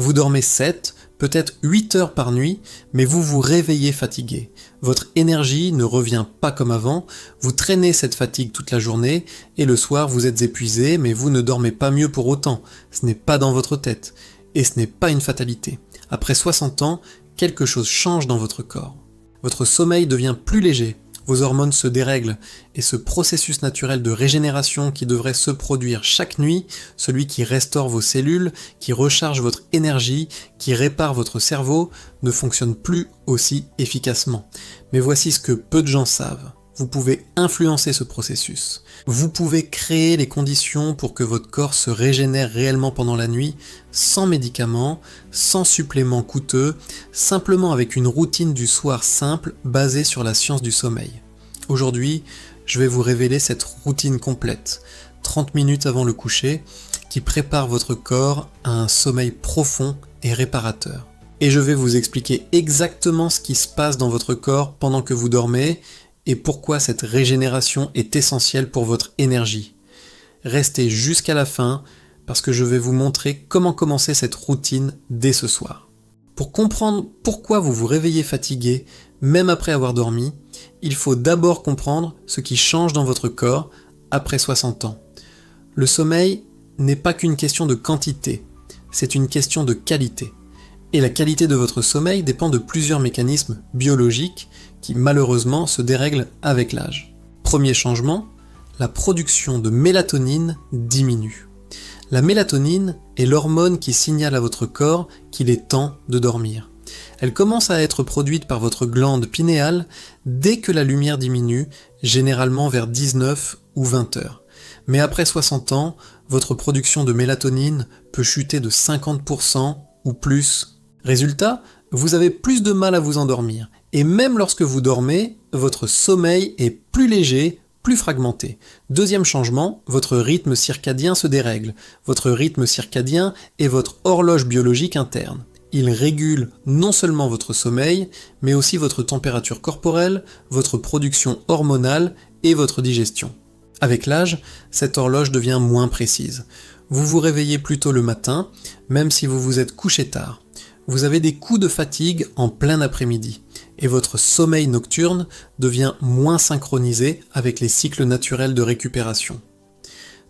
Vous dormez 7, peut-être 8 heures par nuit, mais vous vous réveillez fatigué. Votre énergie ne revient pas comme avant, vous traînez cette fatigue toute la journée, et le soir vous êtes épuisé, mais vous ne dormez pas mieux pour autant. Ce n'est pas dans votre tête. Et ce n'est pas une fatalité. Après 60 ans, quelque chose change dans votre corps. Votre sommeil devient plus léger, vos hormones se dérèglent, et ce processus naturel de régénération qui devrait se produire chaque nuit, celui qui restaure vos cellules, qui recharge votre énergie, qui répare votre cerveau, ne fonctionne plus aussi efficacement. Mais voici ce que peu de gens savent. Vous pouvez influencer ce processus. Vous pouvez créer les conditions pour que votre corps se régénère réellement pendant la nuit, sans médicaments, sans suppléments coûteux, simplement avec une routine du soir simple basée sur la science du sommeil. Aujourd'hui, je vais vous révéler cette routine complète, 30 minutes avant le coucher, qui prépare votre corps à un sommeil profond et réparateur. Et je vais vous expliquer exactement ce qui se passe dans votre corps pendant que vous dormez, et pourquoi cette régénération est essentielle pour votre énergie. Restez jusqu'à la fin parce que je vais vous montrer comment commencer cette routine dès ce soir. Pour comprendre pourquoi vous vous réveillez fatigué, même après avoir dormi, il faut d'abord comprendre ce qui change dans votre corps après 60 ans. Le sommeil n'est pas qu'une question de quantité, c'est une question de qualité. Et la qualité de votre sommeil dépend de plusieurs mécanismes biologiques qui malheureusement se dérèglent avec l'âge. Premier changement, la production de mélatonine diminue. La mélatonine est l'hormone qui signale à votre corps qu'il est temps de dormir. Elle commence à être produite par votre glande pinéale dès que la lumière diminue, généralement vers 19 ou 20 heures. Mais après 60 ans, votre production de mélatonine peut chuter de 50% ou plus. Résultat, vous avez plus de mal à vous endormir. Et même lorsque vous dormez, votre sommeil est plus léger, plus fragmenté. Deuxième changement, votre rythme circadien se dérègle. Votre rythme circadien est votre horloge biologique interne. Il régule non seulement votre sommeil, mais aussi votre température corporelle, votre production hormonale et votre digestion. Avec l'âge, cette horloge devient moins précise. Vous vous réveillez plus tôt le matin, même si vous vous êtes couché tard. Vous avez des coups de fatigue en plein après-midi, et votre sommeil nocturne devient moins synchronisé avec les cycles naturels de récupération.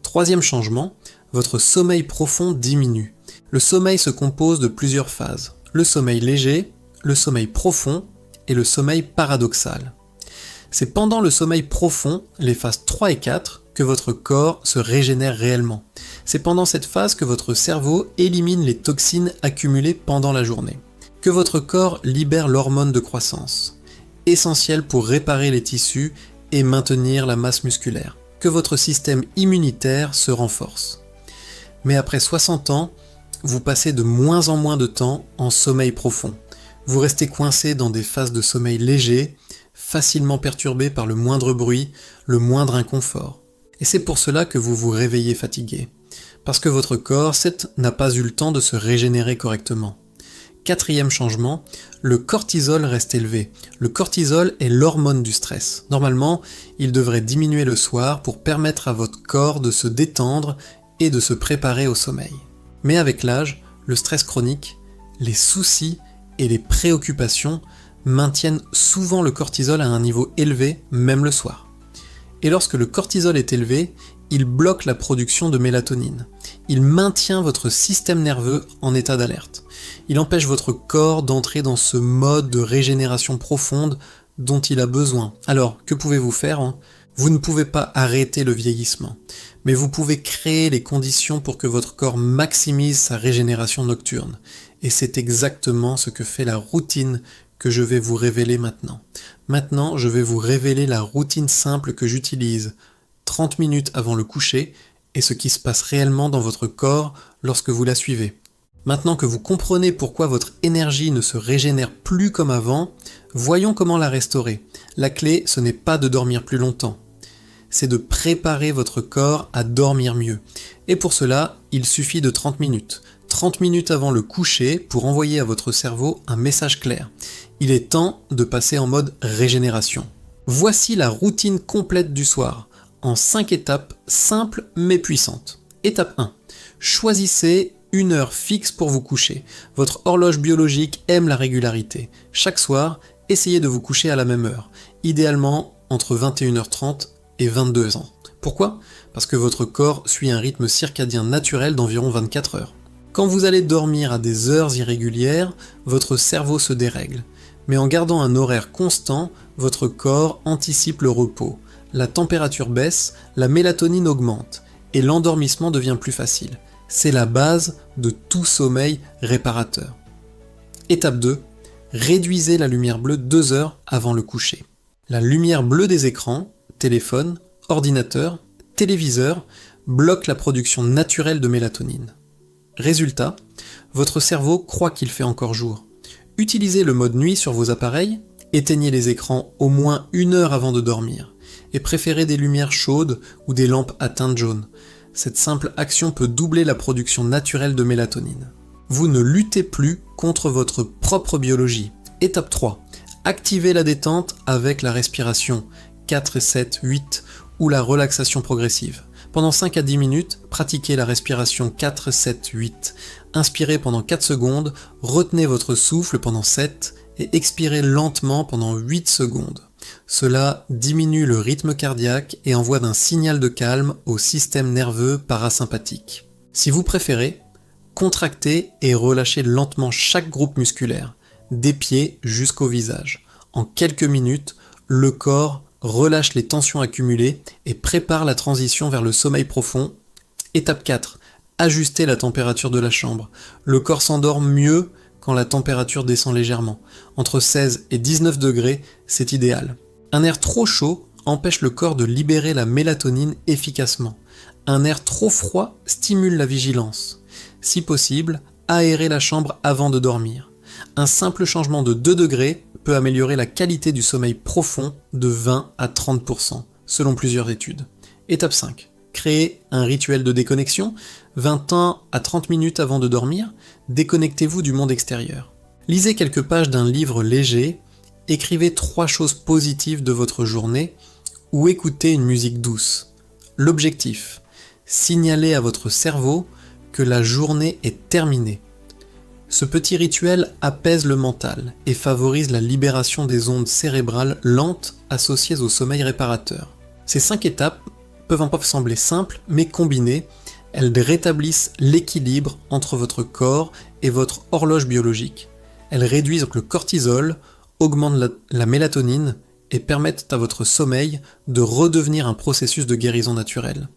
Troisième changement, votre sommeil profond diminue. Le sommeil se compose de plusieurs phases, le sommeil léger, le sommeil profond et le sommeil paradoxal. C'est pendant le sommeil profond, les phases 3 et 4, que votre corps se régénère réellement. C'est pendant cette phase que votre cerveau élimine les toxines accumulées pendant la journée. Que votre corps libère l'hormone de croissance, essentielle pour réparer les tissus et maintenir la masse musculaire. Que votre système immunitaire se renforce. Mais après 60 ans, vous passez de moins en moins de temps en sommeil profond. Vous restez coincé dans des phases de sommeil léger, facilement perturbé par le moindre bruit, le moindre inconfort. Et c'est pour cela que vous vous réveillez fatigué. Parce que votre corps, n'a pas eu le temps de se régénérer correctement. Quatrième changement, le cortisol reste élevé. Le cortisol est l'hormone du stress. Normalement, il devrait diminuer le soir pour permettre à votre corps de se détendre et de se préparer au sommeil. Mais avec l'âge, le stress chronique, les soucis et les préoccupations maintiennent souvent le cortisol à un niveau élevé, même le soir. Et lorsque le cortisol est élevé, il bloque la production de mélatonine. Il maintient votre système nerveux en état d'alerte. Il empêche votre corps d'entrer dans ce mode de régénération profonde dont il a besoin. Alors, que pouvez-vous faire ? Vous ne pouvez pas arrêter le vieillissement, mais vous pouvez créer les conditions pour que votre corps maximise sa régénération nocturne. Et c'est exactement ce que fait la routine que je vais vous révéler maintenant. Maintenant, je vais vous révéler la routine simple que j'utilise 30 minutes avant le coucher et ce qui se passe réellement dans votre corps lorsque vous la suivez. Maintenant que vous comprenez pourquoi votre énergie ne se régénère plus comme avant, voyons comment la restaurer. La clé, ce n'est pas de dormir plus longtemps. C'est de préparer votre corps à dormir mieux. Et pour cela, il suffit de 30 minutes. 30 minutes avant le coucher pour envoyer à votre cerveau un message clair. Il est temps de passer en mode régénération. Voici la routine complète du soir, en 5 étapes simples mais puissantes. Étape 1. Choisissez une heure fixe pour vous coucher. Votre horloge biologique aime la régularité. Chaque soir, essayez de vous coucher à la même heure, idéalement entre 21h30 et 22h. Pourquoi ? Parce que votre corps suit un rythme circadien naturel d'environ 24 heures. Quand vous allez dormir à des heures irrégulières, votre cerveau se dérègle. Mais en gardant un horaire constant, votre corps anticipe le repos. La température baisse, la mélatonine augmente, et l'endormissement devient plus facile. C'est la base de tout sommeil réparateur. Étape 2. Réduisez la lumière bleue 2 heures avant le coucher. La lumière bleue des écrans, téléphone, ordinateur, téléviseur, bloque la production naturelle de mélatonine. Résultat, votre cerveau croit qu'il fait encore jour. Utilisez le mode nuit sur vos appareils, éteignez les écrans au moins 1 heure avant de dormir, et préférez des lumières chaudes ou des lampes à teinte jaune. Cette simple action peut doubler la production naturelle de mélatonine. Vous ne luttez plus contre votre propre biologie. Étape 3. Activez la détente avec la respiration 4, 7, 8 ou la relaxation progressive. Pendant 5 à 10 minutes, pratiquez la respiration 4, 7, 8. Inspirez pendant 4 secondes, retenez votre souffle pendant 7 et expirez lentement pendant 8 secondes. Cela diminue le rythme cardiaque et envoie un signal de calme au système nerveux parasympathique. Si vous préférez, contractez et relâchez lentement chaque groupe musculaire, des pieds jusqu'au visage. En quelques minutes, le corps relâche les tensions accumulées et prépare la transition vers le sommeil profond. Étape 4. Ajustez la température de la chambre. Le corps s'endort mieux quand la température descend légèrement. Entre 16 et 19 degrés, c'est idéal. Un air trop chaud empêche le corps de libérer la mélatonine efficacement. Un air trop froid stimule la vigilance. Si possible, aérez la chambre avant de dormir. Un simple changement de 2 degrés peut améliorer la qualité du sommeil profond de 20 à 30%, selon plusieurs études. Étape 5. Créez un rituel de déconnexion. 20 à 30 minutes avant de dormir, déconnectez-vous du monde extérieur. Lisez quelques pages d'un livre léger, écrivez 3 choses positives de votre journée ou écoutez une musique douce. L'objectif, signaler à votre cerveau que la journée est terminée. Ce petit rituel apaise le mental et favorise la libération des ondes cérébrales lentes associées au sommeil réparateur. Ces 5 étapes peuvent en sembler simples, mais combinées, elles rétablissent l'équilibre entre votre corps et votre horloge biologique. Elles réduisent le cortisol, augmentent la mélatonine et permettent à votre sommeil de redevenir un processus de guérison naturelle.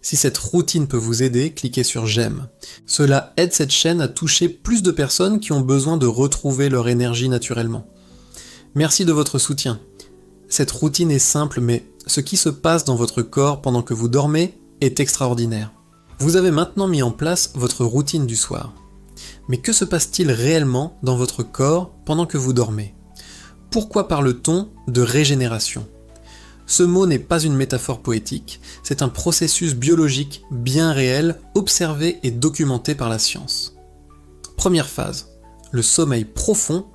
Si cette routine peut vous aider, cliquez sur j'aime. Cela aide cette chaîne à toucher plus de personnes qui ont besoin de retrouver leur énergie naturellement. Merci de votre soutien. Cette routine est simple, mais ce qui se passe dans votre corps pendant que vous dormez est extraordinaire. Vous avez maintenant mis en place votre routine du soir. Mais que se passe-t-il réellement dans votre corps pendant que vous dormez ? Pourquoi parle-t-on de régénération ? Ce mot n'est pas une métaphore poétique, c'est un processus biologique bien réel, observé et documenté par la science. Première phase, le sommeil profond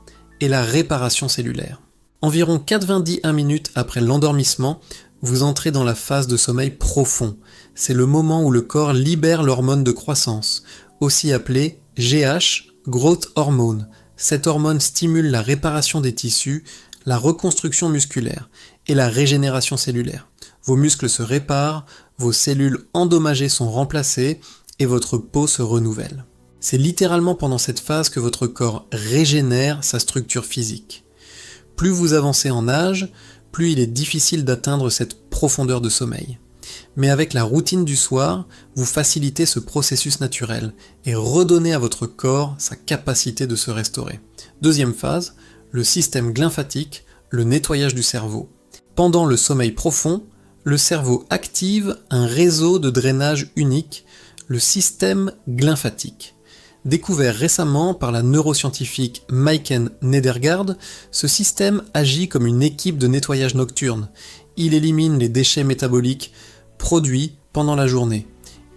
et la réparation cellulaire. Environ 91 minutes après l'endormissement, vous entrez dans la phase de sommeil profond. C'est le moment où le corps libère l'hormone de croissance, aussi appelée GH, Growth Hormone. Cette hormone stimule la réparation des tissus, la reconstruction musculaire et la régénération cellulaire. Vos muscles se réparent, vos cellules endommagées sont remplacées et votre peau se renouvelle. C'est littéralement pendant cette phase que votre corps régénère sa structure physique. Plus vous avancez en âge, plus il est difficile d'atteindre cette profondeur de sommeil. Mais avec la routine du soir, vous facilitez ce processus naturel et redonnez à votre corps sa capacité de se restaurer. Deuxième phase, le système glymphatique, le nettoyage du cerveau. Pendant le sommeil profond, le cerveau active un réseau de drainage unique, le système glymphatique. Découvert récemment par la neuroscientifique Maiken Nedergaard, ce système agit comme une équipe de nettoyage nocturne. Il élimine les déchets métaboliques produits pendant la journée,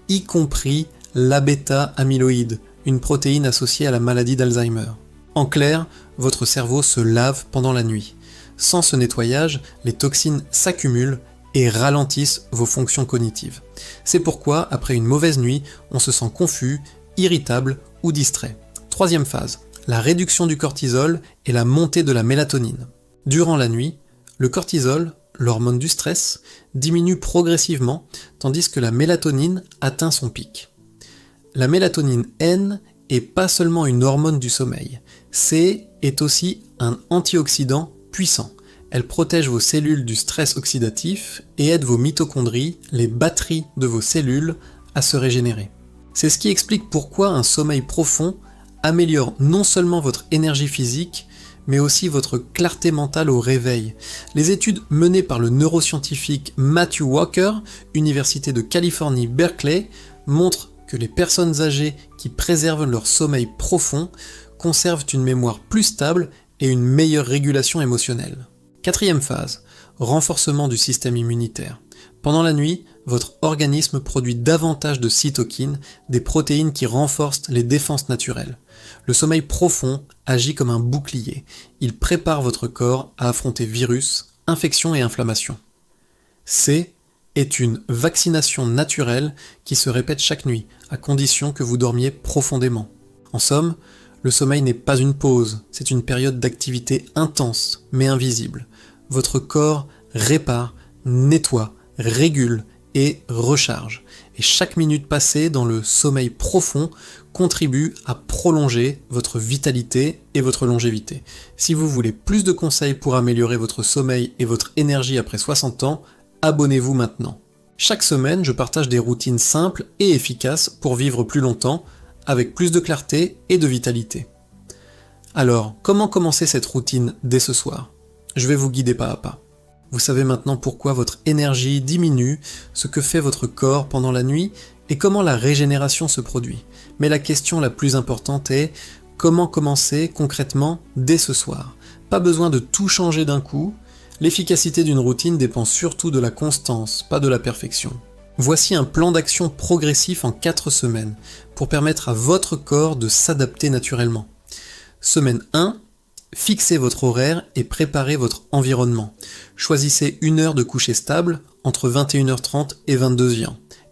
y compris l'abêta-amyloïde, une protéine associée à la maladie d'Alzheimer. En clair, votre cerveau se lave pendant la nuit. Sans ce nettoyage, les toxines s'accumulent et ralentissent vos fonctions cognitives. C'est pourquoi, après une mauvaise nuit, on se sent confus, irritable ou distrait. Troisième phase, la réduction du cortisol et la montée de la mélatonine. Durant la nuit, le cortisol, l'hormone du stress, diminue progressivement tandis que la mélatonine atteint son pic. La mélatonine N est pas seulement une hormone du sommeil, est aussi un antioxydant puissant. Elle protège vos cellules du stress oxydatif et aide vos mitochondries, les batteries de vos cellules, à se régénérer. C'est ce qui explique pourquoi un sommeil profond améliore non seulement votre énergie physique, mais aussi votre clarté mentale au réveil. Les études menées par le neuroscientifique Matthew Walker, Université de Californie, Berkeley, montrent que les personnes âgées qui préservent leur sommeil profond conservent une mémoire plus stable et une meilleure régulation émotionnelle. Quatrième phase, renforcement du système immunitaire. Pendant la nuit, votre organisme produit davantage de cytokines, des protéines qui renforcent les défenses naturelles. Le sommeil profond agit comme un bouclier. Il prépare votre corps à affronter virus, infections et inflammations. C est une vaccination naturelle qui se répète chaque nuit, à condition que vous dormiez profondément. En somme, le sommeil n'est pas une pause, c'est une période d'activité intense, mais invisible. Votre corps répare, nettoie, régule et recharge. Et chaque minute passée dans le sommeil profond contribue à prolonger votre vitalité et votre longévité. Si vous voulez plus de conseils pour améliorer votre sommeil et votre énergie après 60 ans, abonnez-vous maintenant. Chaque semaine, je partage des routines simples et efficaces pour vivre plus longtemps, avec plus de clarté et de vitalité. Alors, comment commencer cette routine dès ce soir ? Je vais vous guider pas à pas. Vous savez maintenant pourquoi votre énergie diminue, ce que fait votre corps pendant la nuit et comment la régénération se produit. Mais la question la plus importante est comment commencer concrètement dès ce soir ? Pas besoin de tout changer d'un coup. L'efficacité d'une routine dépend surtout de la constance, pas de la perfection. Voici un plan d'action progressif en 4 semaines pour permettre à votre corps de s'adapter naturellement. Semaine 1, fixez votre horaire et préparez votre environnement. Choisissez une heure de coucher stable entre 21h30 et 22h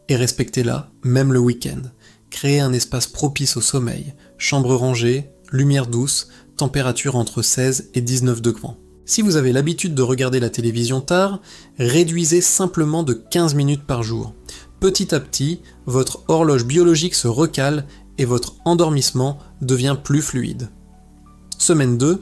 et respectez-la, même le week-end. Créez un espace propice au sommeil, chambre rangée, lumière douce, température entre 16 et 19 degrés. Si vous avez l'habitude de regarder la télévision tard, réduisez simplement de 15 minutes par jour. Petit à petit, votre horloge biologique se recale et votre endormissement devient plus fluide. Semaine 2,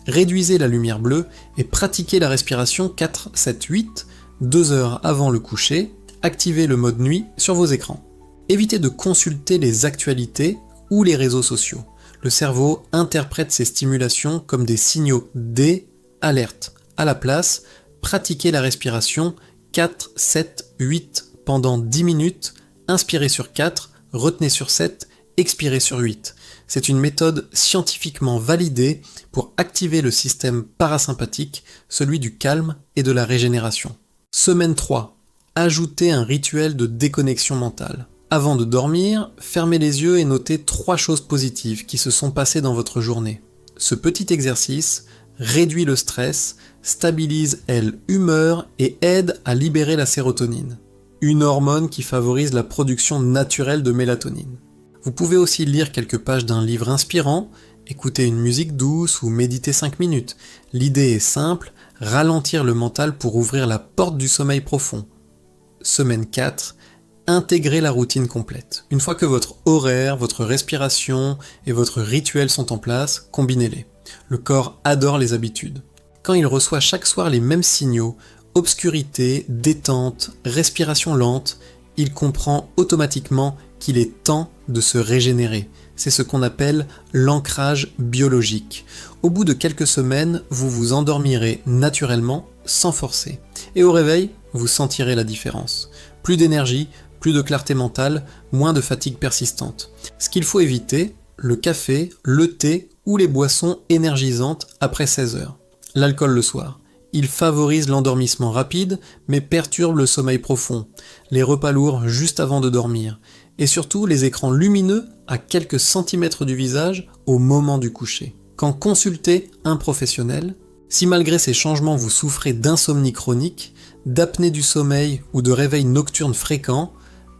réduisez la lumière bleue et pratiquez la respiration 4-7-8, 2 heures avant le coucher, activez le mode nuit sur vos écrans. Évitez de consulter les actualités ou les réseaux sociaux. Le cerveau interprète ces stimulations comme des signaux d'alerte. À la place, pratiquez la respiration 4-7-8 pendant 10 minutes, inspirez sur 4, retenez sur 7, expirez sur 8. C'est une méthode scientifiquement validée pour activer le système parasympathique, celui du calme et de la régénération. Semaine 3. Ajoutez un rituel de déconnexion mentale. Avant de dormir, fermez les yeux et notez 3 choses positives qui se sont passées dans votre journée. Ce petit exercice réduit le stress, stabilise l'humeur et aide à libérer la sérotonine, une hormone qui favorise la production naturelle de mélatonine. Vous pouvez aussi lire quelques pages d'un livre inspirant, écouter une musique douce ou méditer 5 minutes. L'idée est simple, ralentir le mental pour ouvrir la porte du sommeil profond. Semaine 4, intégrer la routine complète. Une fois que votre horaire, votre respiration et votre rituel sont en place, combinez-les. Le corps adore les habitudes. Quand il reçoit chaque soir les mêmes signaux, obscurité, détente, respiration lente, il comprend automatiquement qu'il est temps de se régénérer. C'est ce qu'on appelle l'ancrage biologique. Au bout de quelques semaines, vous vous endormirez naturellement, sans forcer. Et au réveil, vous sentirez la différence. Plus d'énergie, plus de clarté mentale, moins de fatigue persistante. Ce qu'il faut éviter, le café, le thé ou les boissons énergisantes après 16 heures. L'alcool le soir. Il favorise l'endormissement rapide, mais perturbe le sommeil profond. Les repas lourds juste avant de dormir. Et surtout les écrans lumineux à quelques centimètres du visage au moment du coucher. Quand consultez un professionnel, si malgré ces changements vous souffrez d'insomnie chronique, d'apnée du sommeil ou de réveil nocturne fréquent,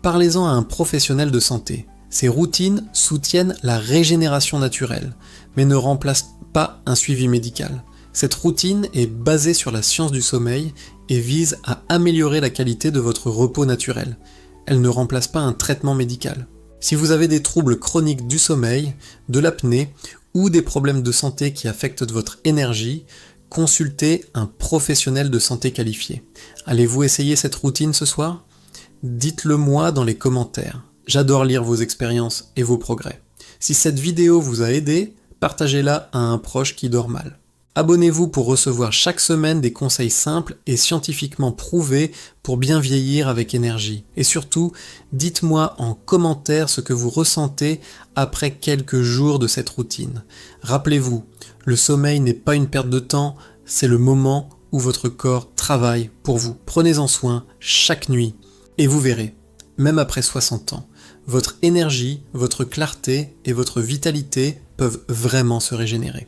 parlez-en à un professionnel de santé. Ces routines soutiennent la régénération naturelle, mais ne remplacent pas un suivi médical. Cette routine est basée sur la science du sommeil et vise à améliorer la qualité de votre repos naturel. Elle ne remplace pas un traitement médical. Si vous avez des troubles chroniques du sommeil, de l'apnée ou des problèmes de santé qui affectent votre énergie, consultez un professionnel de santé qualifié. Allez-vous essayer cette routine ce soir ? Dites-le moi dans les commentaires. J'adore lire vos expériences et vos progrès. Si cette vidéo vous a aidé, partagez-la à un proche qui dort mal. Abonnez-vous pour recevoir chaque semaine des conseils simples et scientifiquement prouvés pour bien vieillir avec énergie. Et surtout, dites-moi en commentaire ce que vous ressentez après quelques jours de cette routine. Rappelez-vous, le sommeil n'est pas une perte de temps, c'est le moment où votre corps travaille pour vous. Prenez-en soin chaque nuit et vous verrez, même après 60 ans, votre énergie, votre clarté et votre vitalité peuvent vraiment se régénérer.